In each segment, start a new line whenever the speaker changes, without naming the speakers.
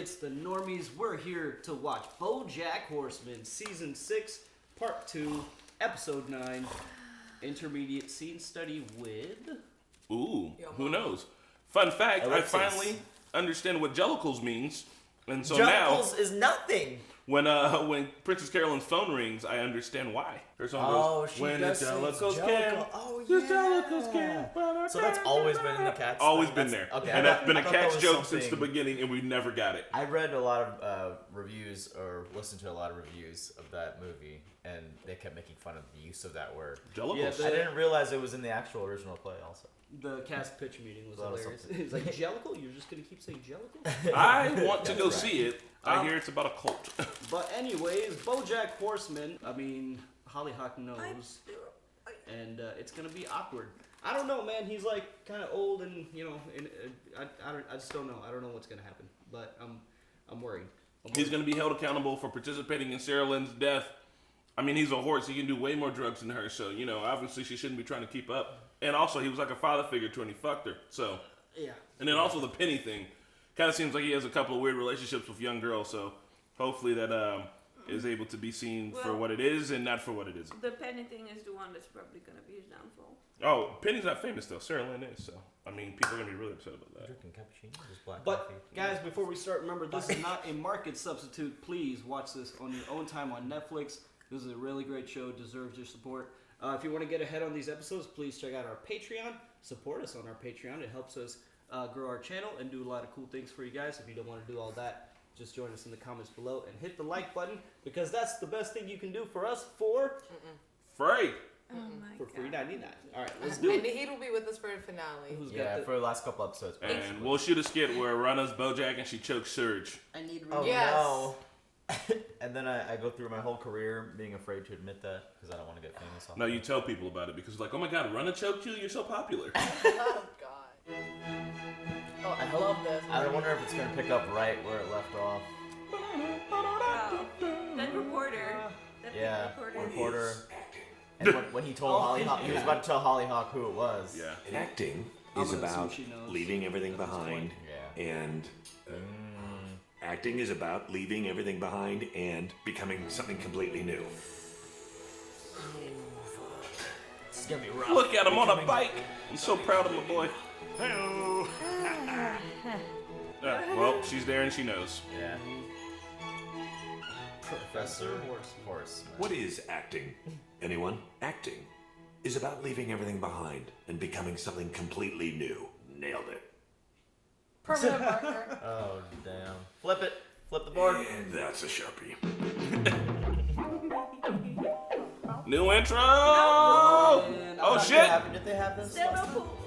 It's the Normies. We're here to watch BoJack Horseman, Season 6, Part 2, Episode 9, Intermediate Scene Study with...
Ooh, who knows? Fun fact, I finally understand what jellicles means. And so
jellicles is nothing.
When Princess Carolyn's phone rings, I understand why. Her song goes,
she
when
does
the
say
jellicles
jellicle.
can,
Oh,
the
yeah.
jellicles can.
So that's always been in the Cats.
Always been there.
Okay,
and that's been a
I thought
Cats
that was
joke since the
something-
beginning, and we never got it.
I read a lot of reviews, or listened to a lot of reviews of that movie, and they kept making fun of the use of that word.
Jellicles.
Yeah,
I didn't realize it was in the actual original play also.
The cast pitch meeting was
That was
hilarious.
something.
It's like, Jellicle? You're just going to keep saying Jellicle?
I want to go see it. I hear it's about a cult.
But anyways, BoJack Horseman, I mean, Hollyhock knows. And it's going to be awkward. I don't know, man. He's like kind of old and, you know, I just don't know. I don't know what's going to happen. But I'm worried.
He's going to be held accountable for participating in Sarah Lynn's death. I mean, he's a horse. He can do way more drugs than her. So, you know, obviously she shouldn't be trying to keep up. And also, he was like a father figure to her, and he fucked her. So,
yeah.
And then also the Penny thing. Kind of seems like he has a couple of weird relationships with young girls. So, hopefully that is able to be seen for what it is and not for what it isn't.
The Penny thing is the one that's probably going to be his downfall.
Oh, Penny's not famous, though. Sarah Lynn is. So, I mean, people are going to be really upset about that.
Drinking cappuccino, just black
But,
coffee.
guys, before we start, remember, this is not a market substitute. Please watch this on your own time on Netflix. This is a really great show. Deserves your support. If you want to get ahead on these episodes, please check out our Patreon. Support us on our Patreon. It helps us grow our channel and do a lot of cool things for you guys. If you don't want to do all that, just join us in the comments below and hit the like button, because that's the best thing you can do for us for free.
Oh my
For
God.
$3.99. All right, let's do
And
it.
he will be with us for a finale.
Who's got
Yeah,
the-
for the last couple episodes.
And we'll shoot a skit where Runna's BoJack and she chokes Surge.
I need
Oh
Yes.
no. And then I go through my whole career being afraid to admit that because I don't want to get famous.
No, you tell people about it because, like, oh my God, Runna choked you? You're so popular.
Oh God. Oh, I love this.
I wonder if it's gonna pick up right where it left off.
Wow. That reporter. That
Yeah,
reporter.
reporter. And when he told Hollyhock, he was about to tell Hollyhock who it was.
Yeah.
Acting
I'm
is
gonna assume
about
she knows.
leaving everything behind,
Yeah.
and acting is about leaving everything behind and becoming something completely new.
It's gonna be rough.
Look at him on a bike. I'm so proud of my boy.
Hello.
Well, she's there and she knows.
Yeah. Professor Horseman.
What is acting? Anyone? Acting is about leaving everything behind and becoming something completely new. Nailed it.
Permanent marker.
Oh damn! Flip it. Flip the board.
And that's a Sharpie.
New intro!
And
Oh shit!
Did they have this?
Still no
last time?
pool.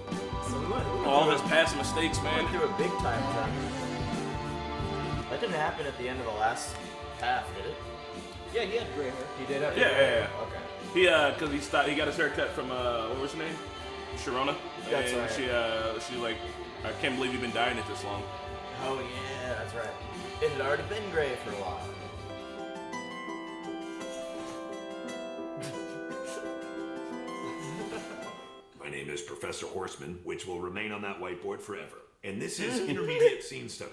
So we went
All of his past mistakes,
went
man.
through a big time turn. That didn't happen at the end of the last half, did it?
Yeah, he had gray hair.
He did have.
Yeah.
Okay.
He cause he got his hair cut from what was her name? Sharona.
That's
and
right.
she like, I can't believe you've been dying it this long.
Oh yeah, that's right. It had already been gray for a while.
My name is Professor Horseman, which will remain on that whiteboard forever. And this is intermediate scene study.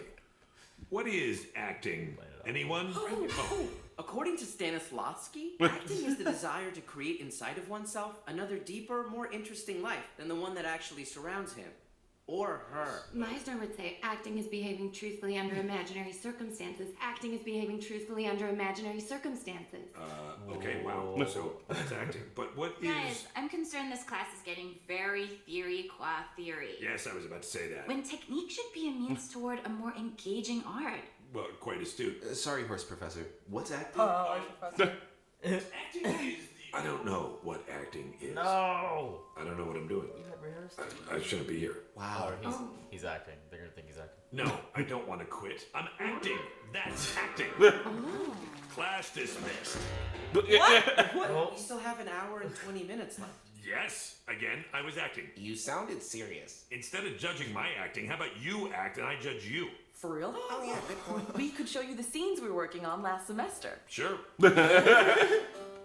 What is acting? Anyone?
Oh, according to Stanislavski, acting is the desire to create inside of oneself another deeper, more interesting life than the one that actually surrounds him. Or her.
Meisner would say acting is behaving truthfully under imaginary circumstances. Acting is behaving truthfully under imaginary circumstances.
Okay, wow. So that's acting. But what is...
Guys, I'm concerned this class is getting very theory qua theory.
Yes, I was about to say that.
When technique should be a means toward a more engaging art.
Well, quite astute.
Sorry, Horse Professor. What's acting?
Professor.
Acting is I don't know what acting is.
No.
I don't know what I'm doing.
You had rehearsed?
I shouldn't be here.
Wow.
He's acting. They're gonna think he's acting.
No, I don't want to quit. I'm acting. That's acting. Class dismissed.
What?
Oh.
You still have an hour and 20 minutes left.
Yes, again, I was acting.
You sounded serious.
Instead of judging my acting, how about you act and I judge you?
For real?
Oh yeah, good point.
We could show you the scenes we were working on last semester.
Sure.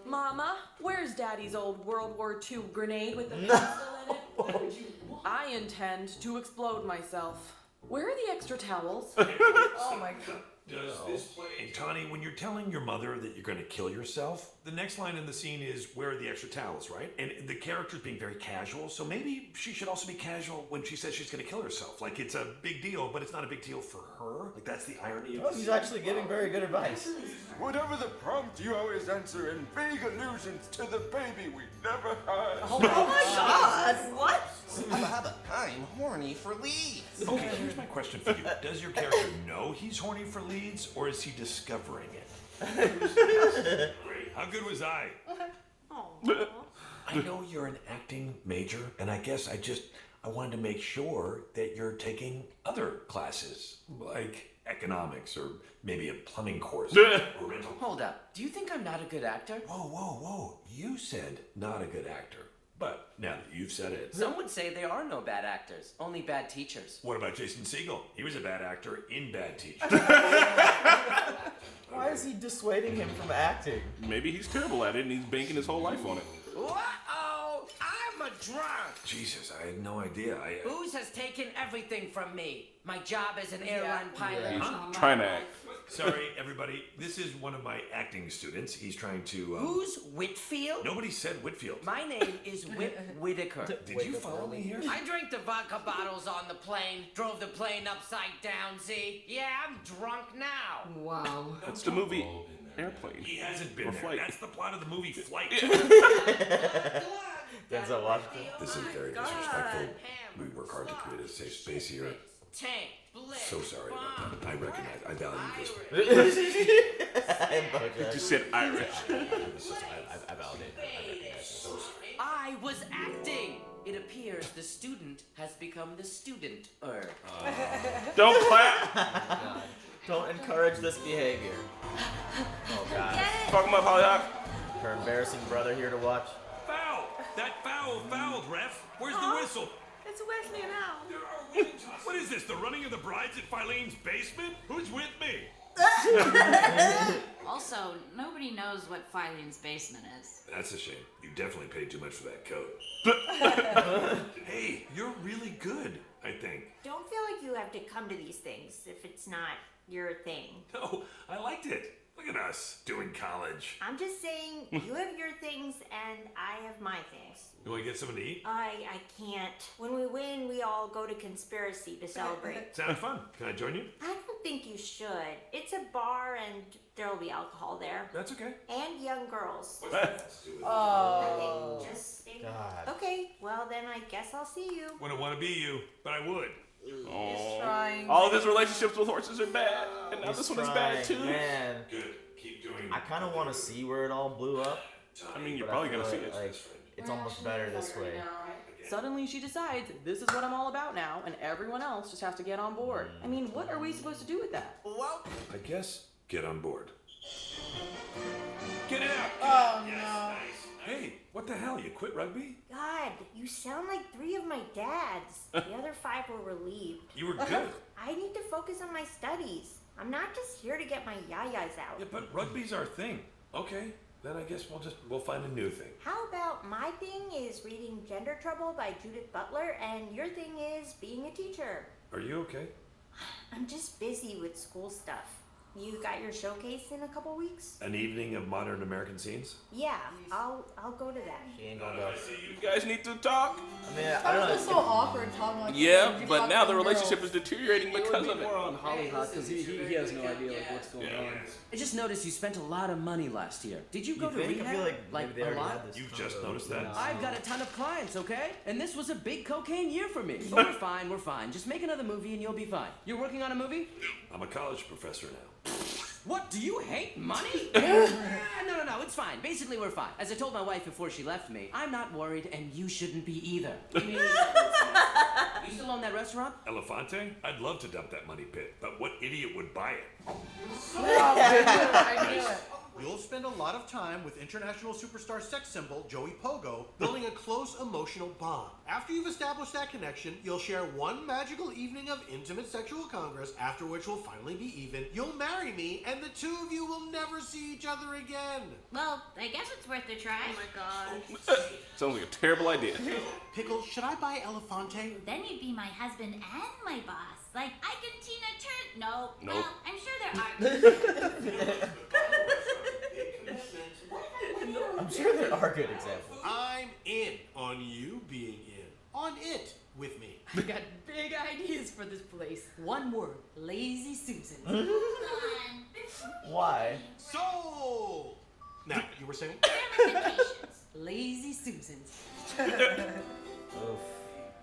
Mama, where's Daddy's old World War II grenade with the pistol in it? I intend to explode myself.
Where are the extra towels?
Oh my god.
Does this play? And Tawny, when you're telling your mother that you're going to kill yourself, the next line in the scene is, where are the extra towels, right? And the character's being very casual, so maybe she should also be casual when she says she's going to kill herself. Like, it's a big deal, but it's not a big deal for her. Like, that's the irony of
Oh, he's actually giving very good advice.
Whatever the prompt, you always answer in vague allusions to the baby we never had.
Oh my god. What?
I'm horny for leads.
Okay, here's my question for you. Does your character know he's horny for leads, or is he discovering it? Great. How good was I? I know you're an acting major, and I guess I wanted to make sure that you're taking other classes, like economics, or maybe a plumbing course, or rental.
Hold up. Do you think I'm not a good actor?
Whoa. You said not a good actor. But now that you've said it.
Some would say there are no bad actors, only bad teachers.
What about Jason Segel? He was a bad actor in Bad Teacher.
Why is he dissuading him from acting?
Maybe he's terrible at it and he's banking his whole life on it.
Uh-oh! I'm a drunk!
Jesus, I had no idea.
Booze has taken everything from me. My job as an airline pilot.
He's trying to act.
Sorry, everybody. This is one of my acting students. He's trying to.
Who's Whitfield?
Nobody said Whitfield.
My name is Whit Whitaker.
Did you follow me here?
I drank the vodka bottles on the plane, drove the plane upside down, see? Yeah, I'm drunk now.
Wow.
That's the movie Airplane.
He hasn't been
Or
there.
Flight.
That's the plot of the movie Flight.
Denzel Washington.
This is very disrespectful. We work hard to create a safe space here.
Tank, blitz,
So sorry about that. I recognize. I value this.
You just said Irish.
I validate that.
I was acting. It appears the student has become the student-er.
Don't clap.
Don't encourage this behavior. Oh god.
Fuck him up, Hollyhock.
Her embarrassing brother here to watch.
Foul! That fouled, ref. Where's the whistle?
It's Wesley and Al.
What is this? The running of the brides at Filene's basement? Who's with me?
Also, nobody knows what Filene's basement is.
That's a shame. You definitely paid too much for that coat. Hey, you're really good, I think.
Don't feel like you have to come to these things if it's not your thing.
No, I liked it. Look at us doing college.
I'm just saying, you have your things and I have my things.
You want to get something to eat?
I can't. When we win, we all go to Conspiracy to celebrate.
Sounds fun. Can I join you?
I don't think you should. It's a bar and there'll be alcohol there.
That's okay.
And young girls.
Oh.
Nothing, just
God.
okay, well then I guess I'll see you.
Wouldn't want to be you, but I would.
He's trying.
All of his relationships with horses are bad, and now
He's
this one is bad too.
Man,
Good. Keep doing
I kind of want to see where it all blew up.
I mean, you're
but
probably
I feel
gonna see it.
like it's almost better this way.
Suddenly she decides this is what I'm all about now, and everyone else just has to get on board. I mean, what are we supposed to do with that?
Well, I guess get on board. Get out!
Oh
Yes,
no.
nice. Hey, what the hell? You quit rugby?
God, you sound like 3 of my dads. The other 5 were relieved.
You were good.
I need to focus on my studies. I'm not just here to get my yayas out.
Yeah, but rugby's our thing. Okay, then I guess we'll find a new thing.
How about my thing is reading Gender Trouble by Judith Butler, and your thing is being a teacher?
Are you okay?
I'm just busy with school stuff. You got your showcase in a couple weeks?
An evening of modern American scenes?
Yeah, I'll go to that.
She ain't gonna go.
You guys need to talk.
I mean, I
That
don't
was
know.
so awkward talking like
Yeah,
that.
but now the
Girls.
relationship is deteriorating
It would
because
be
of it.
more on Hollyhock because he has no idea like what's going on.
I just noticed you spent a lot of money last year. Did you go
You
to
think?
rehab?
I feel like maybe they
a
already
lot?
had this.
You've just noticed that?
I've got a ton of clients, okay? And this was a big cocaine year for me. But we're fine. Just make another movie and you'll be fine. You're working on a movie?
I'm a college professor now.
What, do you hate money? No, it's fine. Basically, we're fine. As I told my wife before she left me, I'm not worried and you shouldn't be either. You still own that restaurant?
Elefante? I'd love to dump that money pit, but what idiot would buy it?
I knew it.
You'll spend a lot of time with international superstar sex symbol Joey Pogo, building a close emotional bond. After you've established that connection, you'll share one magical evening of intimate sexual congress, after which we'll finally be even. You'll marry me, and the two of you will never see each other again.
Well, I guess it's worth a try.
Oh my god.
Sounds like a terrible idea.
Pickle, should I buy Elefante?
Then you'd be my husband and my boss. Like Ike and Tina Turner. No.
Nope.
Well, I'm sure there are.
I'm sure there are good examples.
I'm in on you being in. On it with me.
I got big ideas for this place. One word, Lazy Susan.
Why?
Sold! Now, you were saying?
Lazy Susans.
Oof.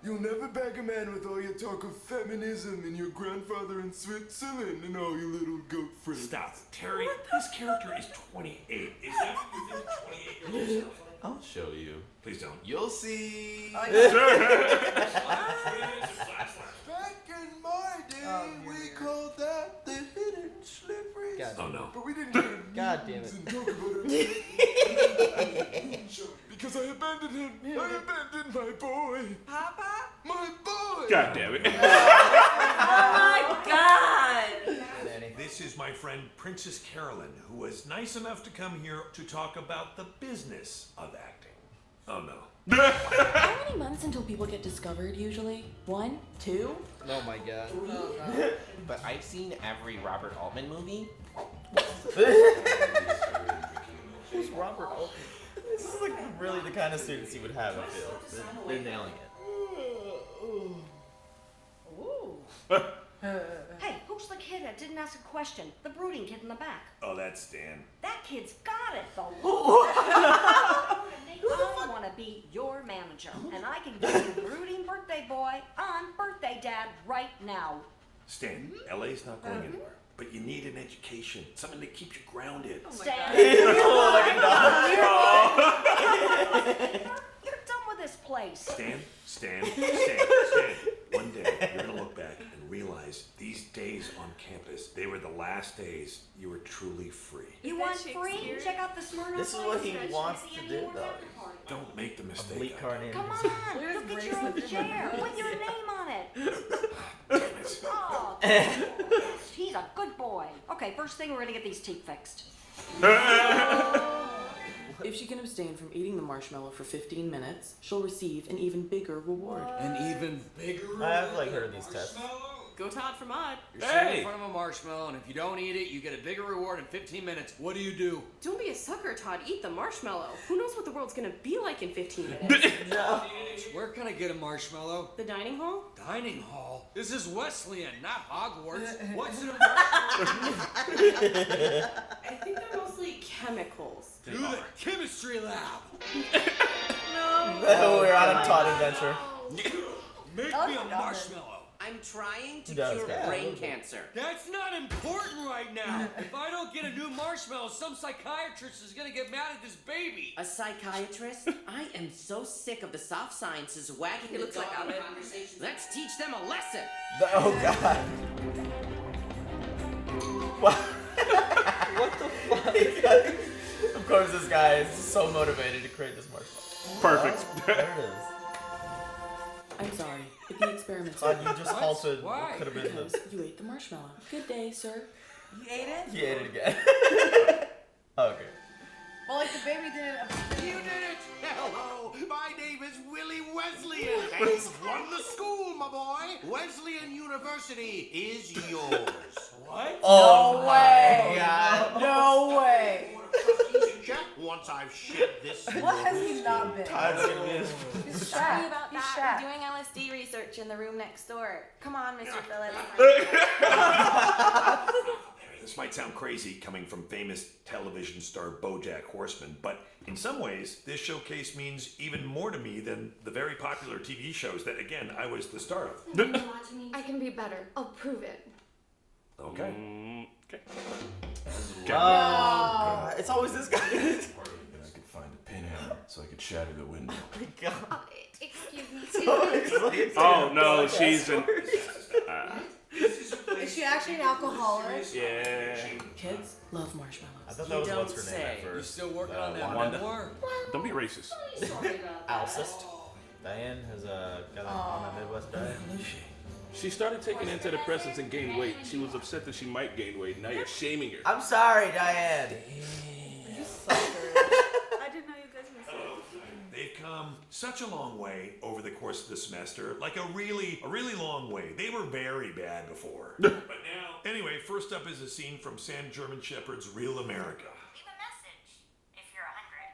You'll never bag a man with all your talk of feminism and your grandfather in Switzerland and all your little goat friends.
Stop. Terry, this character is 28. Is that what you think 28 years?
I'll show you.
Please don't.
You'll see.
Back in my day, we called that the hidden slippery.
Oh no.
But we didn't go to
God damn
meetings
it.
and talk about it. Because I abandoned him. I abandoned my boy.
Papa?
My boy.
God damn it.
Oh my God!
This is my friend Princess Carolyn, who was nice enough to come here to talk about the business of acting. Oh no.
How many months until people get discovered usually? 1? 2?
Oh my god.
But I've seen every Robert Altman movie.
Who's Robert Altman? This is like really the kind of students you would have, I feel. They're nailing it.
Hey, who's the kid that didn't ask a question? The brooding kid in the back.
Oh, that's Dan.
That kid's got it, though. I want to be your manager, and I can give you brooding birthday boy on birthday dad right now.
Stan, LA's not going anywhere. But you need an education, something that keeps you grounded.
Stan. You're done with this place.
Stan. One day, you're gonna look back and realize these days on campus, they were the last days you were truly free.
You want free? Check out the Smyrna.
This is what he wants to do, though.
Don't make the mistake.
Bleak carnage.
Come on, look at your own chair with your name on it. Oh, he's a good boy. Okay, first thing, we're gonna get these teeth fixed.
If she can abstain from eating the marshmallow for 15 minutes, she'll receive an even bigger reward.
An even bigger reward.
I've like heard of these tests.
Go Todd for Maude.
You're sitting in front of a marshmallow, and if you don't eat it, you get a bigger reward in 15 minutes. What do you do?
Don't be a sucker, Todd. Eat the marshmallow. Who knows what the world's gonna be like in 15 minutes?
No.
Where can I get a marshmallow?
The dining hall?
Dining hall? This is Wesleyan, not Hogwarts. What's in a marshmallow?
I think they're mostly chemicals.
To the chemistry lab.
No, we're on a Todd adventure.
Make me a marshmallow.
I'm trying to
Does,
cure
yeah.
brain cancer.
That's not important right now. If I don't get a new marshmallow, some psychiatrist is gonna get mad at this baby.
A psychiatrist? I am so sick of the soft sciences wagging
He
the
looks like
dog in
Ahmed.
conversations. Let's teach them a lesson.
Oh god. What?
What the fuck?
Of course, this guy is so motivated to create this marshmallow.
Perfect.
Oh, there it is.
I'm sorry, but the experiment's
Todd, you just halted
Why?
what could have been
because
the...
you ate the marshmallow. Good day, sir.
You ate it?
He ate it again. Okay.
Well, like the baby didn't.
You did it! Hello, my name is Willie Wesleyan, and you've won the school, my boy. Wesleyan University is yours.
What?
Oh
No
my
way.
god.
No way.
Check once I've shed this.
What has he not been?
Todd's gonna be his...
Sorry about
He's
that.
shy.
We're doing LSD research in the room next door. Come on, Mr. Phillips.
This might sound crazy coming from famous television star BoJack Horseman, but in some ways, this showcase means even more to me than the very popular TV shows that, again, I was the star of.
I can be better. I'll prove it.
Okay.
Okay.
Oh, it's always this guy.
I could find a pinhead so I could shatter the window.
Excuse me.
Oh no, she's an.
Is she actually an alcoholic?
Yeah.
Kids love marshmallows.
I thought that was
You
what's
don't
her name at
say.
You
first.
still working on that
Wanda.
memoir?
Don't be racist.
Alcest. Diane has got on a Midwest diet.
She started taking antidepressants and gained weight. She was upset that she might gain weight. Now you're shaming her.
I'm sorry, Diane.
I didn't know you guys were.
They've come such a long way over the course of the semester. Like a really long way. They were very bad before. But now... Anyway, first up is a scene from Sam German Shepherd's Real America.
Leave a message if you're hungry.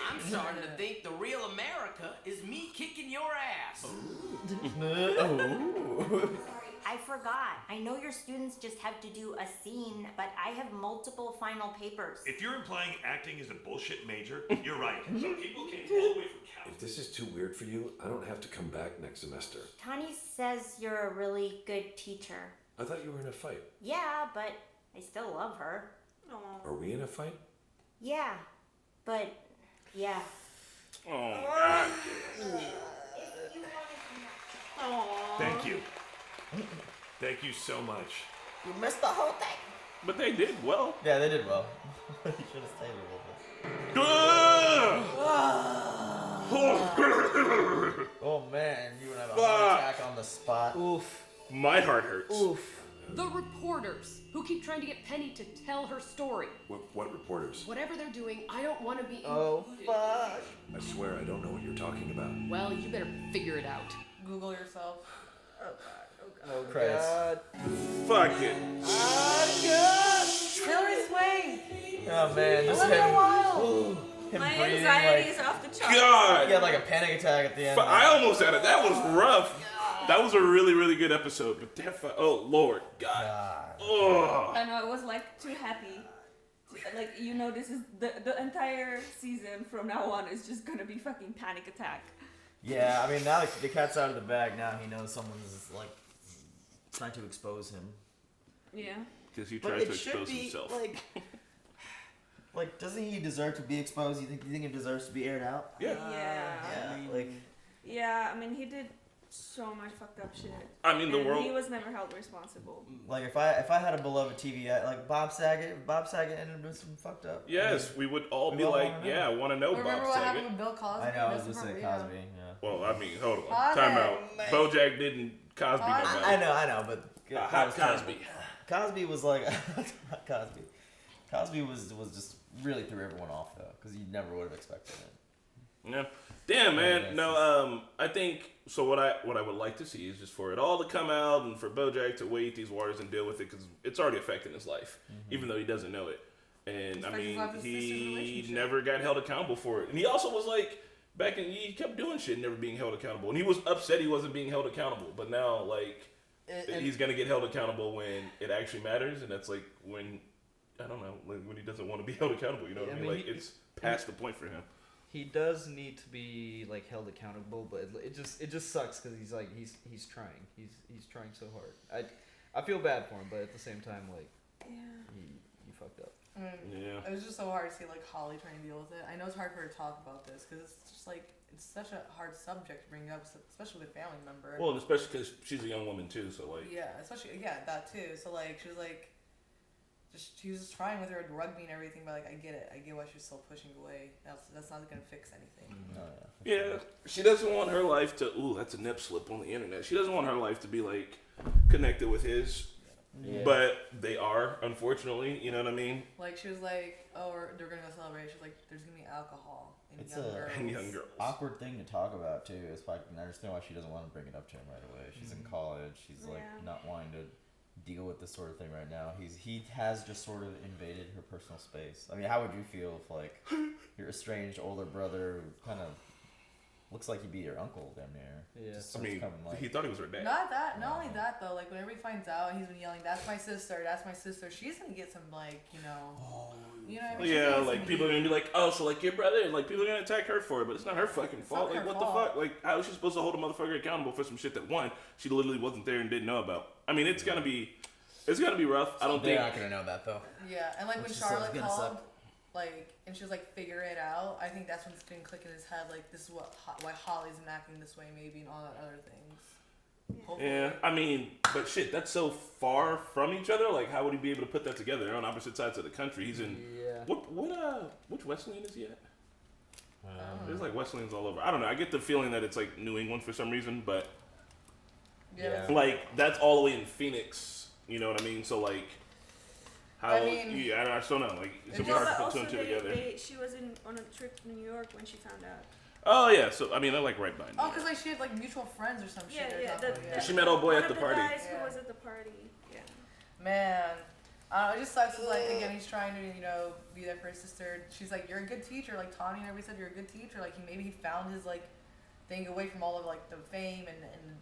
I'm starting to think the real America is me kicking your ass.
I forgot. I know your students just have to do a scene, but I have multiple final papers.
If you're implying acting is a bullshit major, you're right. Some people came all the way from Cal.
If this is too weird for you, I don't have to come back next semester.
Tani says you're a really good teacher.
I thought you were in a fight.
Yeah, but I still love her.
Are we in a fight?
Yeah, but yeah.
Oh, God.
Thank you. Thank you so much.
You missed the whole thing.
But they did well.
Yeah, they did well. You should have stayed a little bit. Oh man, you would have a heart attack on the spot.
Oof.
My heart hurts.
Oof.
The reporters who keep trying to get Penny to tell her story.
What reporters?
Whatever they're doing, I don't want to be
Oh, fuck.
I swear I don't know what you're talking about.
Well, you better figure it out.
Google yourself. Oh god.
Oh,
Christ.
God.
Fuck it.
Hillary Swank.
Oh man, just
Olivia
him.
Wilde.
Him
My
breathing
anxiety
like,
is off the charts.
God.
he had like a panic attack at the end.
I almost had it. That was rough. That was a really, really good episode. But that oh, Lord. God. Oh.
I know, I was like too happy. Like, you know, this is the entire season from now on is just gonna be fucking panic attack.
Yeah, I mean, now the cat's out of the bag. Now he knows someone's like trying to expose him.
Yeah.
Because he
But
tried
it
to
should
expose
be,
himself.
Like, doesn't he deserve to be exposed? You think he deserves to be aired out?
Yeah.
Yeah, I mean, he did so much fucked up shit.
I mean, the
and
world.
he was never held responsible.
Like, if I had a beloved TV, like Bob Saget ended up doing some fucked up.
Yes, we would all be like, yeah, I want to know
Remember
Bob
what
Saget.
happened with Bill Cosby?
I know, I was
That's
just saying
appropriate,
Cosby. Yeah.
Well, I mean, hold on.
Cosby.
Time out. BoJack didn't Cosby no better.
I know, but
Hot Cosby.
Cosby was like Cosby was just really threw everyone off though, because you never would have expected it.
Yeah. Damn, man. No, I think so. What I would like to see is just for it all to come out and for BoJack to wade these waters and deal with it, because it's already affecting his life, even though he doesn't know it. And I mean, he never got held accountable for it. And he also was like, he kept doing shit, never being held accountable. And he was upset he wasn't being held accountable. But now, like, he's gonna get held accountable when it actually matters, and that's like when, I don't know, like when he doesn't want to be held accountable. You know what I mean? Like, it's past the point for him.
He does need to be like held accountable, but it just sucks because he's trying. He's trying so hard. I feel bad for him, but at the same time, like, he fucked up.
Yeah. It was just so hard to see like Holly trying to deal with it. I know it's hard for her to talk about this because it's just like it's such a hard subject to bring up, especially with a family member.
Well, and especially because she's a young woman too, so like.
Yeah, especially that too. So like she was like. She was just trying with her rugby and everything, but like I get it. I get why she's still pushing away. That's not gonna fix anything.
Yeah, she doesn't want her life to. Ooh, that's a nip slip on the internet. She doesn't want her life to be like connected with his. Yeah. But they are, unfortunately. You know what I mean?
Like she was like, "Oh, they're gonna go celebrate." She's like, "There's gonna be alcohol and
It's
young girls."
Awkward thing to talk about too. It's like I understand why she doesn't want to bring it up to him right away. She's in college. She's like not wanting to deal with this sort of thing right now. He has just sort of invaded her personal space. I mean, how would you feel if like your estranged older brother who kind of looks like he'd be your uncle damn near?
Yeah.
Just
I mean,
like,
he thought he was her dad.
Not only that though. Like whenever he finds out, he's been yelling, "That's my sister. That's my sister." She's gonna get some like you know what I mean?
Yeah, like people are gonna be like, oh, so like your brother, and like people are gonna attack her for it, but it's not her fucking fault. Like what the fuck? Like how is she supposed to hold a motherfucker accountable for some shit that one, she literally wasn't there and didn't know about? I mean, it's gonna be rough. I don't think
they're not gonna know that though.
Yeah, and like when Charlotte called, like, and she was like, "Figure it out." I think that's when it's gonna click in his head. Like this is why Holly's acting this way, maybe, and all that other things. Hopefully.
Yeah, I mean, but shit, that's so far from each other. Like, how would he be able to put that together? They're on opposite sides of the country. He's in which Wesleyan is he at? There's like Wesleyans all over. I don't know. I get the feeling that it's like New England for some reason, but like that's all the way in Phoenix. You know what I mean? So like, how? I just don't know. Like, it's gonna be hard to put two and two together.
She was on a trip to New York when she found out.
Oh yeah, so I mean they're like right behind.
Oh, because like she had like mutual friends or some shit.
She met old boy
one
at the
of
party.
Guys who was at the party. Yeah.
Man, I don't know, it just sucks. 'Cause, like again, he's trying to be there for his sister. She's like, you're a good teacher. Like Tawny and everybody said, you're a good teacher. Like maybe he found his like thing away from all of like the fame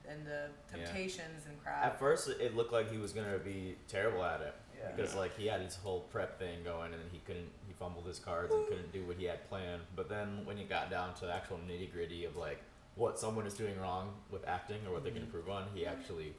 and the temptations and crap.
At first, it looked like he was gonna be terrible at it because
Yeah.
like he had his whole prep thing going, and then he fumbled his cards and couldn't do what he had planned. But then when it got down to actual nitty gritty of like what someone is doing wrong with acting or what they can improve on, he actually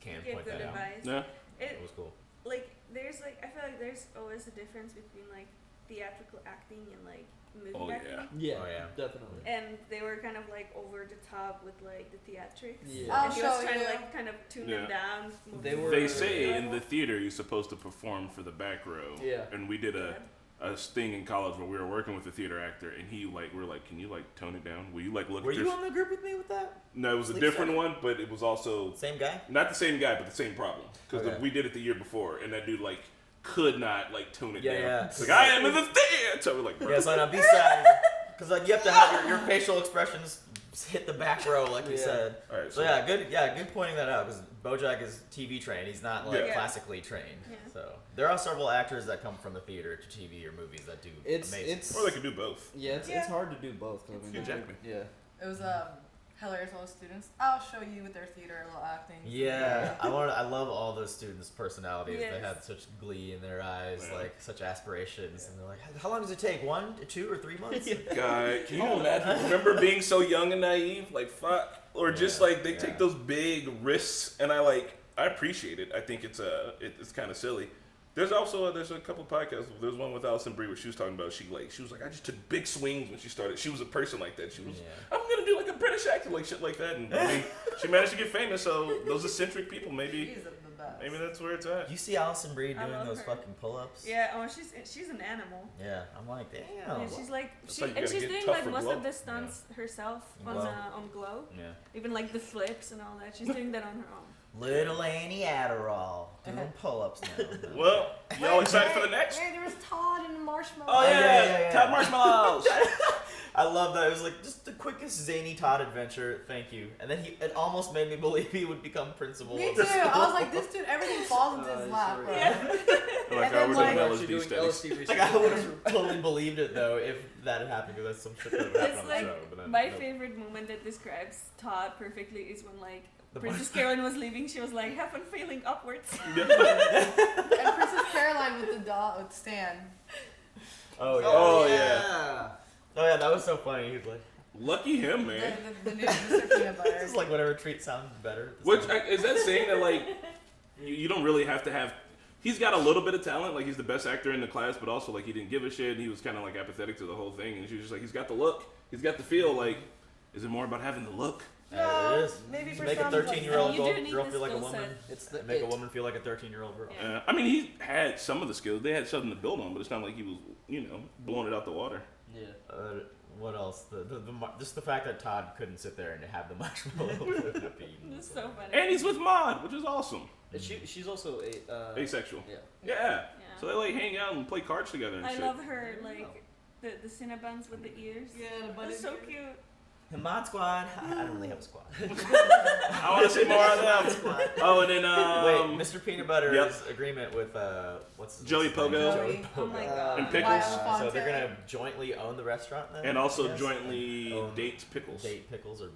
can
Give
point
good
that
advice.
out.
Yeah.
It was cool.
Like there's like I feel like there's always a difference between like theatrical acting and like movie acting.
Yeah, definitely.
And they were kind of like over the top with like the theatrics.
Yeah.
And he was trying to like kind of tune them down.
They say in the theater you're supposed to perform for the back row.
Yeah.
And we did a thing in college where we were working with a theater actor, and we were like, can you like tone it down? Will you like look?
Were
at
you
your...
on the group with me with that?
No, it was a
Like
different
that?
one, but it was also
same guy.
Not the same guy, but the same problem because
Okay.
we did it the year before, and that dude like could not like tone it down.
Yeah.
It's like I am in the theater. So we're like, bro.
Yeah, so on B-side, because like you have to have your facial expressions hit the back row, like you said.
All right,
so good pointing that out because BoJack is TV trained. He's not like
Yeah.
classically trained. Yeah. So there are several actors that come from the theater to TV or movies that do amazing.
Or they could do both.
Yeah, it's hard to do both. 'Cause, I mean,
Exactly.
Yeah.
It was hilarious. All the students. I'll show you with their theater little acting.
Yeah, I love all those students' personalities. They
Yes.
had such glee in their eyes, like such aspirations, and they're like, "How long does it take? 1, 2, or 3 months?"
God, can you imagine? Remember being so young and naive? Like fuck, or just like they take those big risks, and I appreciate it. I think it's kind of silly. There's also there's a couple podcasts. There's one with Alison Brie where she was talking about she was like I just took big swings when she started. She was a person like that. She was I'm gonna do like a British actor like shit like that, and I mean she managed to get famous. So those eccentric people maybe that's where it's at.
You see Alison Brie
I
doing
love
those
her.
fucking pull-ups?
Yeah, oh, she's an animal.
Yeah, I'm like, damn.
And she's like,
That's like you
she's
gotta get
doing
tough
like
for
most
Glow.
of the stunts herself on
Glow.
on Glow.
Yeah.
Even like the flips and all that. She's doing that on her own.
Little Annie Adderall doing pull-ups now.
Well, y'all excited for the next?
Wait, there was Todd and Marshmallow.
Oh, yeah.
Todd Marshmallows.
I love that. It was like just the quickest zany Todd adventure. Thank you. And then it almost made me believe he would become principal.
Me
of
too.
the school.
I was like, this dude, everything falls into his lap, bro.
Like,
then,
we're
like-
doing LSD studies.
Like I would have totally believed it though if that had happened because that's some shit that would happen
It's
on the
like
show. But then,
my
nope.
favorite moment that describes Todd perfectly is when like
The
Princess Caroline was leaving. She was like, "Have fun feeling upwards."
And Princess Caroline with the dog with Stan.
Oh yeah.
Oh yeah.
Oh yeah, that was so funny. He's like,
lucky him, man.
The new Mr. Peanut Butter.
This is like whatever treat sounds better.
Which is that saying that like you don't really have to have. He's got a little bit of talent, like he's the best actor in the class, but also like he didn't give a shit. And he was kind of like apathetic to the whole thing, and she was just like, he's got the look, he's got the feel. Like, is it more about having the look?
It is.
Maybe
To
for
make a
some,
13-year-old
you do need
girl
the
feel like a
skill
woman.
set.
It's the
Make a woman feel like a 13-year-old girl.
I mean, he had some of the skills. They had something to build on, but it's not like he was, blowing it out the water.
Yeah.
What else? Just the fact that Todd couldn't sit there and have the marshmallow.
It's so funny.
And he's with Maude, which is awesome.
And she's also
Asexual.
Yeah.
Yeah. So they like hang out and play cards together and
I
shit.
love her like the Cinnabons with the ears.
Yeah, the bunny
That's so
ears.
cute.
The Mod Squad. I don't really have a squad.
I want to see more of them. Oh, and then
Wait, Mr. Peanut Butter's agreement with what's
Joey
his name?
Pogo.
Joey
Oh
Pogo.
my god.
And Pickles.
So they're gonna jointly own the restaurant then?
And also
Yes.
jointly
Own-
date Pickles.
Date Pickles or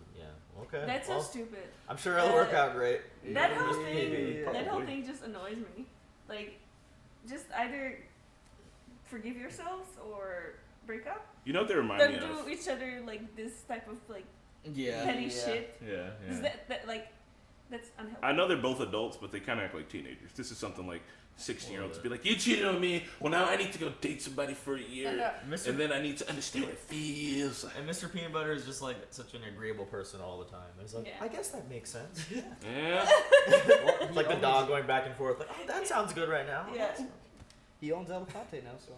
okay.
That's so
well,
stupid.
I'm sure it'll work out great.
That whole
Yeah,
thing, that whole
probably.
thing just annoys me. Like, just either forgive yourselves or break up.
You know what they remind
Don't
me
do
of?
each other like this type of like
Yeah.
petty shit.
Yeah,
Is that like that's unhealthy?
I know they're both adults, but they kind of act like teenagers. This is something like 16-year-olds be like, you cheated on me. Well, now I need to go date somebody for a year,
Mr.
and then I need to understand what it feels like.
And Mr. Peanut Butter is just like such an agreeable person all the time. It's like,
Yeah.
I guess that makes sense.
Yeah.
Like the dog going back and forth, like, oh, that sounds good right now.
Yeah.
He owns El Pate now, so.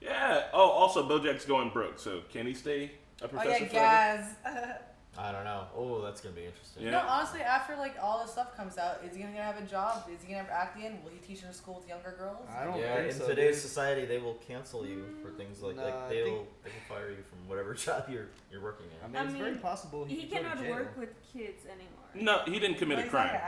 Yeah. Oh, also BoJack's going broke, so can he stay a
Oh
professor
yeah,
forever?
Gaz.
I don't know. Oh, that's gonna be interesting.
You know, honestly, after like all this stuff comes out, is he gonna have a job? Is he gonna have acting? Will he teach in school with younger girls?
I don't
Yeah,
think
in
so,
today's
dude.
society, they will cancel you for things like they can fire you from whatever job you're working in.
I mean, it's very possible
he
could go to
cannot
jail.
work with kids anymore.
No, he didn't commit a crime.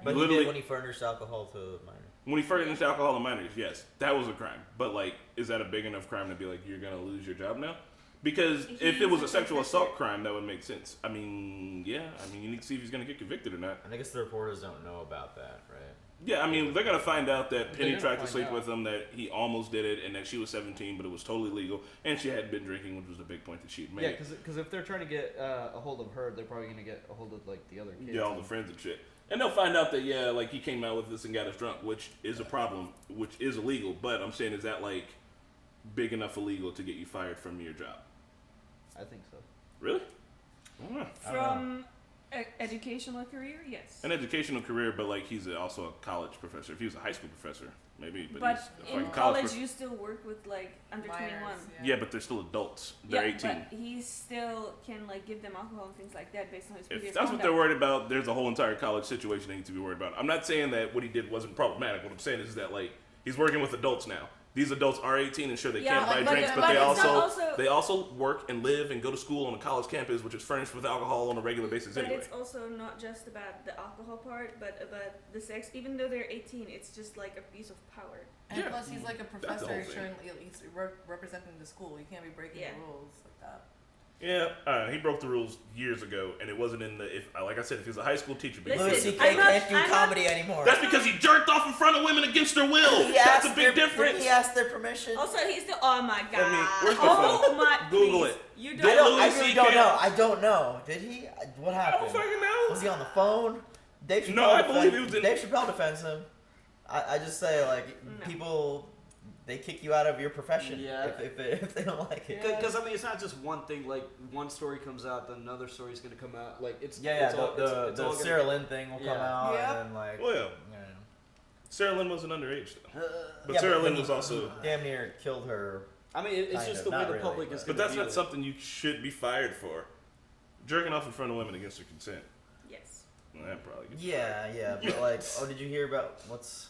But he did when he furnished alcohol to minors.
When he furnished alcohol to minors, yes, that was a crime. But like, is that a big enough crime to be like, you're gonna lose your job now? Because if it was a sexual assault crime, that would make sense. I mean, yeah. I mean, you need to see if he's gonna get convicted or not.
And I guess the reporters don't know about that, right?
Yeah, I mean, they're gonna find out that Penny
gonna
tried to
find
sleep
out.
with him, that he almost did it, and that she was 17, but it was totally legal, and she had been drinking, which was a big point that she'd made.
Yeah, because if they're trying to get a hold of her, they're probably gonna get a hold of like the other kids.
Yeah, all the friends and shit. And they'll find out that, yeah, like, he came out with this and got us drunk, which is a problem, which is illegal. But I'm saying, is that, like, big enough illegal to get you fired from your job?
I think so.
Really? I don't know.
From educational career, yes.
An educational career, but, like, he's also a college professor. If he was a high school professor, maybe. But
But
he's a
in
fucking
college, you still work with like under 21.
Yeah, but they're still adults. They're 18.
But he still can like give them alcohol and things like that based on his
If
previous
that's what
conduct.
they're worried about, there's a whole entire college situation they need to be worried about. I'm not saying that what he did wasn't problematic. What I'm saying is that, like, he's working with adults now. These adults are 18 and sure they
Yeah,
can't buy
but-
drinks,
but
but they
it's not
they also work and live and go to school on a college campus, which is furnished with alcohol on a regular basis
But
anyway.
it's also not just about the alcohol part, but about the sex. Even though they're 18, it's just like a piece of power.
And plus, he's like a
That's the
professor.
whole
He's,
thing.
he's representing the school. You can't be breaking the rules like that.
Yeah, he broke the rules years ago, and it wasn't in the. Like I said, if he was a high school teacher, but
Louis C.K. can't do comedy anymore.
That's because he jerked off in front of women against their will.
He
That's a
asked
big difference.
He asked their permission.
Also, he's the oh my god.
I mean, where's my
oh
phone?
my.
Google
please.
it.
You
Did
don't.
I
Louis
really
CK
don't know. I don't know. Did he? What happened?
I don't fucking know.
Was he on the phone? Dave Chappelle
No, I believe he was in.
Dave Chappelle defends him. I just say like people. They kick you out of your profession if they don't like it.
Because I mean, it's not just one thing. Like one story comes out, then another story's gonna come out. Like it's
Yeah,
it's all,
the
all
Sarah
gonna,
Lynn thing will come out, and then like.
Well, yeah. Sarah Lynn wasn't underage though. But
Yeah,
Sarah Lynn
he
was also.
damn near killed her.
I mean, it's just the way the public is.
But that's not something you should be fired for. Jerking off in front of women against their consent.
Yes.
Well, that probably. Gets
Yeah, but like, did you hear about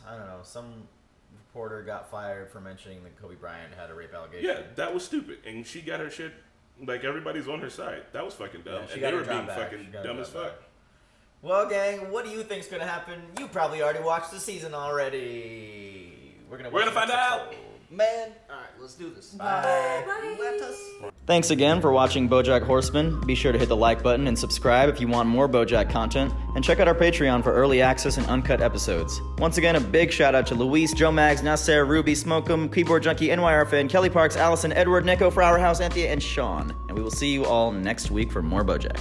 I don't know, some reporter got fired for mentioning that Kobe Bryant had a rape allegation.
Yeah, that was stupid, and she got her shit. Like everybody's on her side. That was fucking dumb.
Yeah, she
and
got
they
her
were
job
being
back.
fucking
She got her
dumb
job
as fuck.
back. Well, gang, what do you think's gonna happen? You probably already watched the season already. We're gonna
find out.
Man, all right, let's do this.
Bye.
Let us.
Thanks again for watching BoJack Horseman. Be sure to hit the like button and subscribe if you want more BoJack content, and check out our Patreon for early access and uncut episodes. Once again, a big shout out to Luis, Joe Mags, Nasser, Ruby, Smokem, Keyboard Junkie, NYR Fan, Kelly Parks, Allison, Edward, Nico, Flower House, Anthea, and Sean. And we will see you all next week for more BoJack.